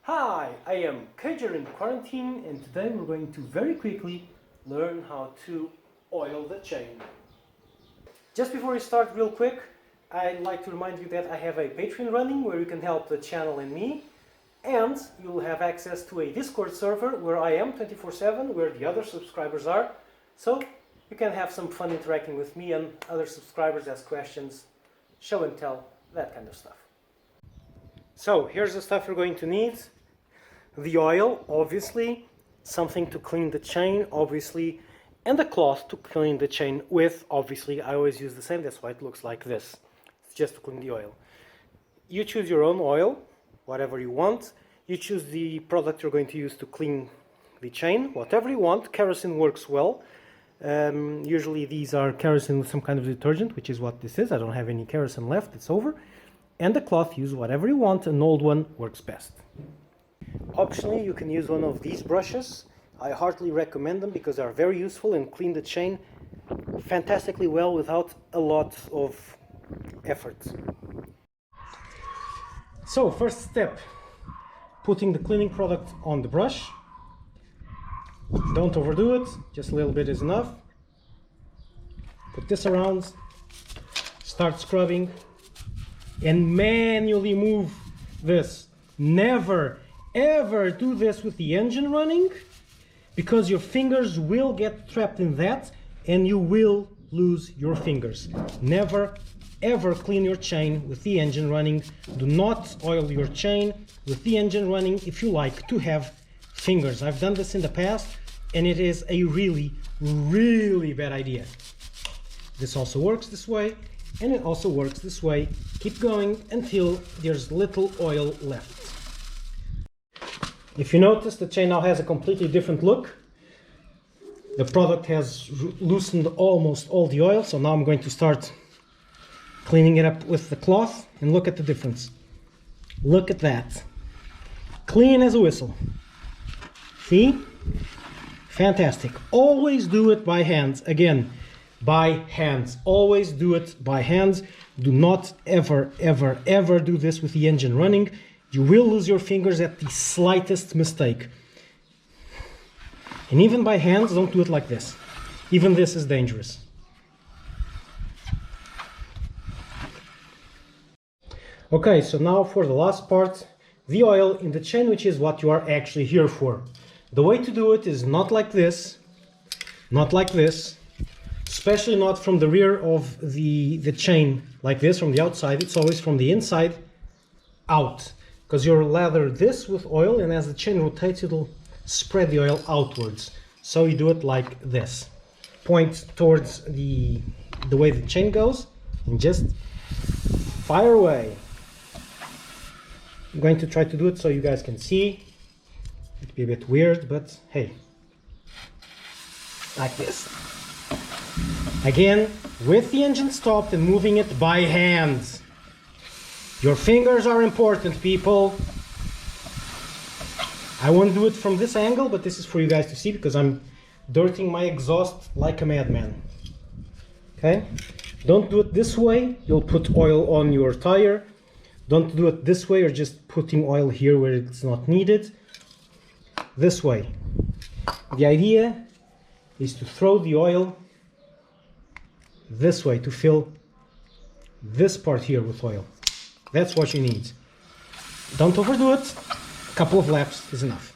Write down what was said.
Hi, I am Kajer in quarantine, and today we're going to very quickly learn how to oil the chain. Just before we start, real quick, I'd like to remind you that I have a Patreon running where you can help the channel and me, and you'll have access to a Discord server where I am 24/7, where the other subscribers are, so you can have some fun interacting with me and other subscribers, ask questions, show and tell, that kind of stuff. So here's the stuff we're going to need. The oil, obviously, something to clean the chain, obviously, and a cloth to clean the chain with, obviously. I always use the same, that's why it looks like this. It's just to clean the oil. You choose your own oil, whatever you want. You choose the product you're going to use to clean the chain, whatever you want. Kerosene works well. Usually these are kerosene with some kind of detergent, which is what this is. I don't have any kerosene left, it's over. And the cloth, use whatever you want, an old one works best. Optionally, you can use one of these brushes. I heartily recommend them because they are very useful and clean the chain fantastically well without a lot of effort. So, first step, putting the cleaning product on the brush. Don't overdo it, just a little bit is enough. Put this around, start scrubbing, and manually move this. Never ever do this with the engine running, because your fingers will get trapped in that and you will lose your fingers. Never ever clean your chain with the engine running. Do not oil your chain with the engine running if you like to have fingers. I've done this in the past and it is a really bad idea. This also works this way, and it also works this way. Keep going until there's little oil left. If you notice, the chain now has a completely different look. The product has loosened almost all the oil, so now I'm going to start cleaning it up with the cloth, and look at the difference. Look at that. Clean as a whistle. See? Fantastic. Always do it by hands. Again, by hands. Always do it by hands. Do not ever do this with the engine running. You will lose your fingers at the slightest mistake. And even by hands, don't do it like this. Even this is dangerous. Okay, so now for the last part, the oil in the chain, which is what you are actually here for. The way to do it is not like this, not like this, especially not from the rear of the chain like this, from the outside. It's always from the inside out, because you'll lather this with oil, and as the chain rotates, it'll spread the oil outwards. So you do it like this. Point towards the way the chain goes and just fire away. I'm going to try to do it so you guys can see. It'd be a bit weird, but hey, like this. Again, with the engine stopped and moving it by hand. Your fingers are important, people. I won't do it from this angle, but this is for you guys to see because I'm dirtying my exhaust like a madman. Okay? Don't do it this way, you'll put oil on your tire. Don't do it this way, or just putting oil here where it's not needed. This way. The idea is to throw the oil this way to fill this part here with oil. That's what you need. Don't overdo it. A couple of laps is enough.